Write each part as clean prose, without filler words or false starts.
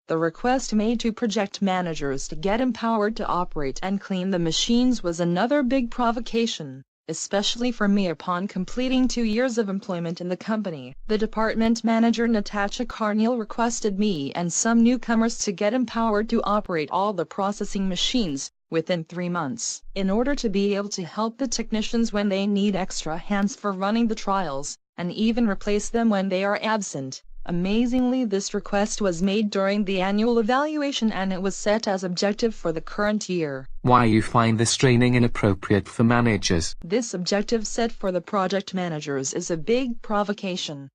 The request made to project managers to get empowered to operate and clean the machines was another big provocation, especially for me. Upon completing 2 years of employment in the company, the department manager Natasha Carneal requested me and some newcomers to get empowered to operate all the processing machines within 3 months, in order to be able to help the technicians when they need extra hands for running the trials, and even replace them when they are absent. Amazingly, this request was made during the annual evaluation and it was set as objective for the current year. Why you find this training inappropriate for managers? This objective set for the project managers is a big provocation.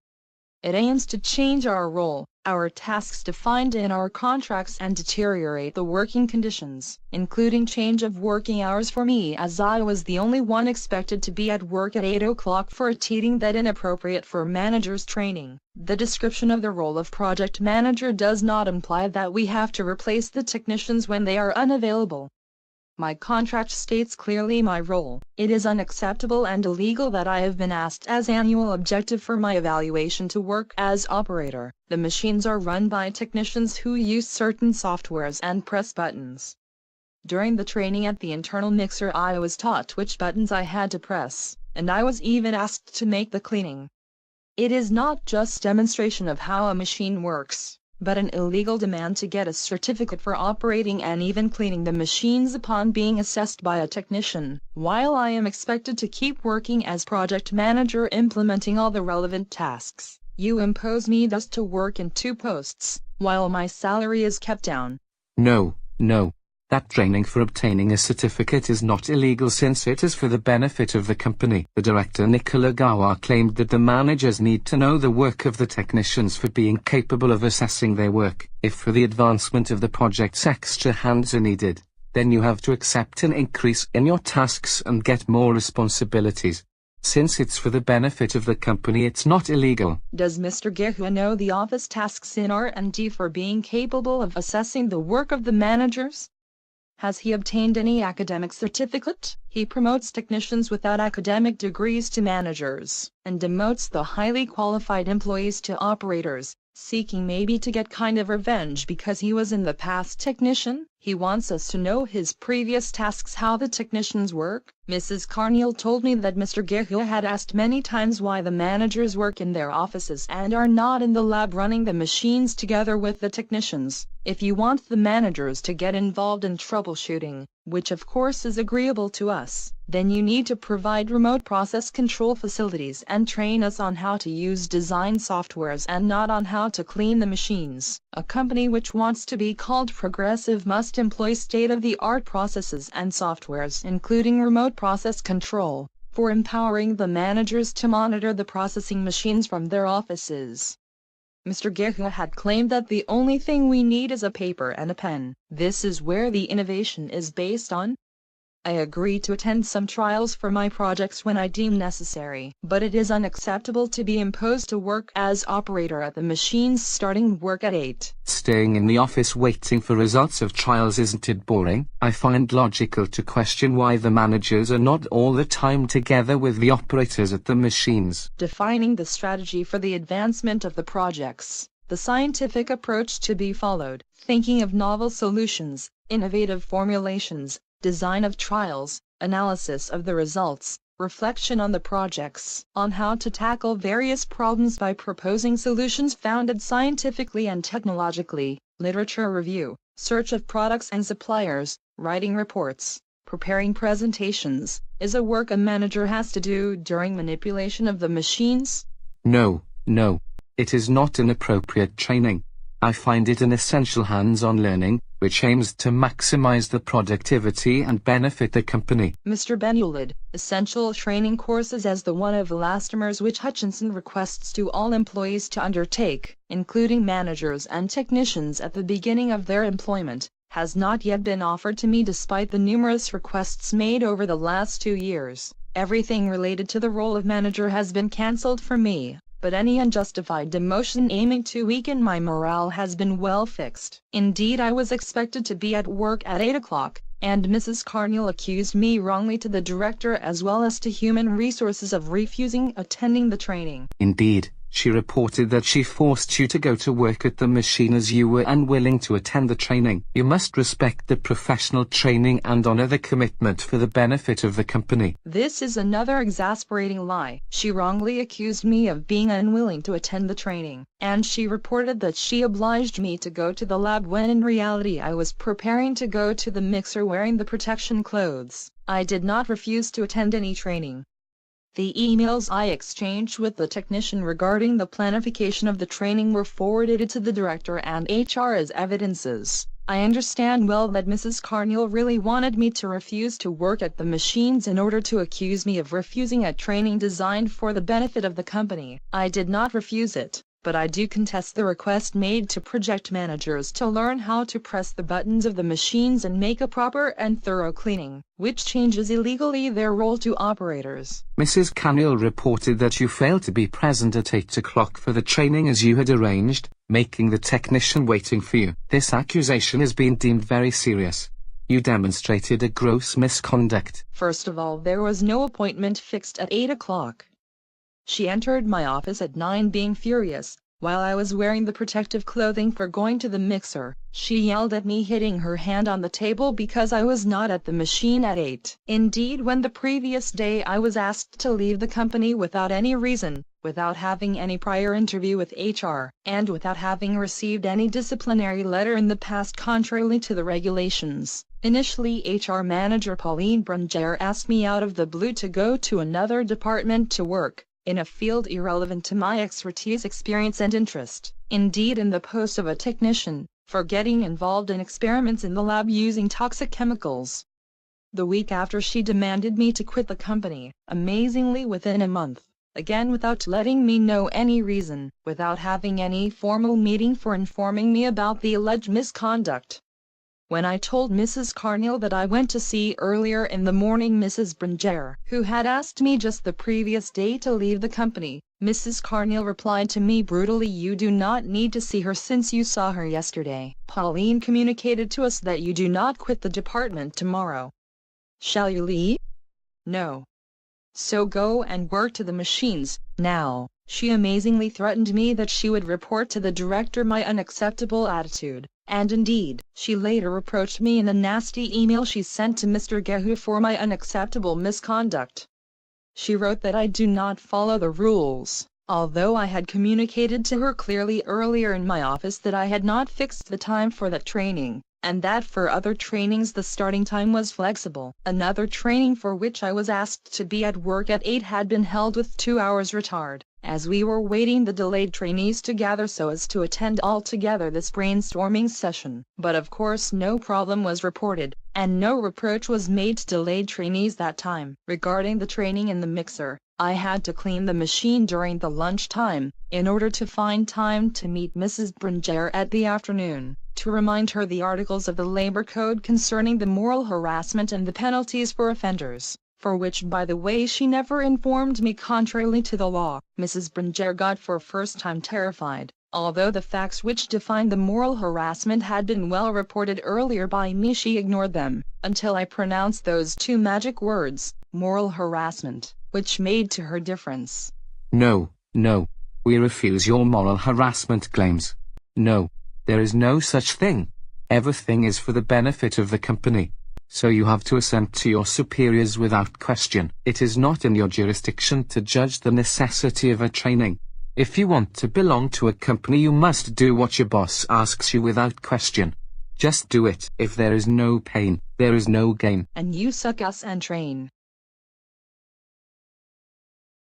It aims to change our role, our tasks defined in our contracts, and deteriorate the working conditions, including change of working hours for me, as I was the only one expected to be at work at 8 o'clock for a teaching that inappropriate for managers training. The description of the role of project manager does not imply that we have to replace the technicians when they are unavailable. My contract states clearly my role. It is unacceptable and illegal that I have been asked as annual objective for my evaluation to work as operator. The machines are run by technicians who use certain softwares and press buttons. During the training at the internal mixer, I was taught which buttons I had to press, and I was even asked to make the cleaning. It is not just demonstration of how a machine works, but an illegal demand to get a certificate for operating and even cleaning the machines upon being assessed by a technician, while I am expected to keep working as project manager implementing all the relevant tasks. You impose me thus to work in 2 posts, while my salary is kept down. No. That training for obtaining a certificate is not illegal since it is for the benefit of the company. The director Nicola Gawa claimed that the managers need to know the work of the technicians for being capable of assessing their work. If for the advancement of the projects extra hands are needed, then you have to accept an increase in your tasks and get more responsibilities. Since it's for the benefit of the company, it's not illegal. Does Mr. Gehua know the office tasks in R&D for being capable of assessing the work of the managers? Has he obtained any academic certificate? He promotes technicians without academic degrees to managers, and demotes the highly qualified employees to operators, seeking maybe to get kind of revenge because he was in the past technician. He wants us to know his previous tasks, how the technicians work. Mrs. Carneal told me that Mr. Gehua had asked many times why the managers work in their offices and are not in the lab running the machines together with the technicians. If you want the managers to get involved in troubleshooting, which of course is agreeable to us, then you need to provide remote process control facilities and train us on how to use design softwares and not on how to clean the machines. A company which wants to be called progressive must employ state-of-the-art processes and softwares, including remote process control, for empowering the managers to monitor the processing machines from their offices. Mr. Gehua had claimed that the only thing we need is a paper and a pen. This is where the innovation is based on. I agree to attend some trials for my projects when I deem necessary, but it is unacceptable to be imposed to work as operator at the machines starting work at 8. Staying in the office waiting for results of trials, isn't it boring? I find logical to question why the managers are not all the time together with the operators at the machines. Defining the strategy for the advancement of the projects, the scientific approach to be followed, thinking of novel solutions, innovative formulations, design of trials, analysis of the results, reflection on the projects, on how to tackle various problems by proposing solutions founded scientifically and technologically, literature review, search of products and suppliers, writing reports, preparing presentations, is a work a manager has to do during manipulation of the machines. No, it is not inappropriate training. I find it an essential hands-on learning, which aims to maximize the productivity and benefit the company. Mr. Benulid, essential training courses as the one of elastomers which Hutchinson requests to all employees to undertake, including managers and technicians at the beginning of their employment, has not yet been offered to me despite the numerous requests made over the last 2 years. Everything related to the role of manager has been cancelled for me, but any unjustified demotion aiming to weaken my morale has been well fixed. Indeed, I was expected to be at work at 8 o'clock, and Mrs. Carneal accused me wrongly to the director as well as to human resources of refusing attending the training. Indeed, She reported that she forced you to go to work at the machine as you were unwilling to attend the training. You must respect the professional training and honor the commitment for the benefit of the company. This is another exasperating lie. She wrongly accused me of being unwilling to attend the training, and she reported that she obliged me to go to the lab when in reality I was preparing to go to the mixer wearing the protection clothes. I did not refuse to attend any training. The emails I exchanged with the technician regarding the planification of the training were forwarded to the director and HR as evidences. I understand well that Mrs. Carneal really wanted me to refuse to work at the machines in order to accuse me of refusing a training designed for the benefit of the company. I did not refuse it, but I do contest the request made to project managers to learn how to press the buttons of the machines and make a proper and thorough cleaning, which changes illegally their role to operators. Mrs. Carneal reported that you failed to be present at 8 o'clock for the training as you had arranged, making the technician waiting for you. This accusation has been deemed very serious. You demonstrated a gross misconduct. First of all, there was no appointment fixed at 8 o'clock. She entered my office at 9 being furious. While I was wearing the protective clothing for going to the mixer, she yelled at me, hitting her hand on the table because I was not at the machine at 8. Indeed, when the previous day I was asked to leave the company without any reason, without having any prior interview with HR, and without having received any disciplinary letter in the past contrary to the regulations. Initially, HR manager Pauline Brunger asked me out of the blue to go to another department to work in a field irrelevant to my expertise, experience and interest, indeed in the post of a technician, for getting involved in experiments in the lab using toxic chemicals. The week after, she demanded me to quit the company, amazingly within a month, again without letting me know any reason, without having any formal meeting for informing me about the alleged misconduct. When I told Mrs. Carneal that I went to see earlier in the morning Mrs. Brunger, who had asked me just the previous day to leave the company, Mrs. Carneal replied to me brutally, "You do not need to see her since you saw her yesterday. Pauline communicated to us that you do not quit the department tomorrow. Shall you leave? No. So go and work to the machines, now." She amazingly threatened me that she would report to the director my unacceptable attitude, and indeed, she later reproached me in a nasty email she sent to Mr. Gehu for my unacceptable misconduct. She wrote that I do not follow the rules, although I had communicated to her clearly earlier in my office that I had not fixed the time for that training, and that for other trainings the starting time was flexible. Another training for which I was asked to be at work at 8 had been held with 2 hours retard, as we were waiting the delayed trainees to gather so as to attend all together this brainstorming session. But of course no problem was reported, and no reproach was made to delayed trainees that time. Regarding the training in the mixer, I had to clean the machine during the lunch time, in order to find time to meet Mrs. Brunger at the afternoon, to remind her the articles of the Labor Code concerning the moral harassment and the penalties for offenders, for which by the way she never informed me contrarily to the law. Mrs. Brunger got for first time terrified, although the facts which defined the moral harassment had been well reported earlier by me. She ignored them, until I pronounced those two magic words, moral harassment, which made to her difference. No, no. We refuse your moral harassment claims. No. There is no such thing. Everything is for the benefit of the company. So you have to assent to your superiors without question. It is not in your jurisdiction to judge the necessity of a training. If you want to belong to a company, you must do what your boss asks you without question. Just do it. If there is no pain, there is no gain. And you suck ass and train.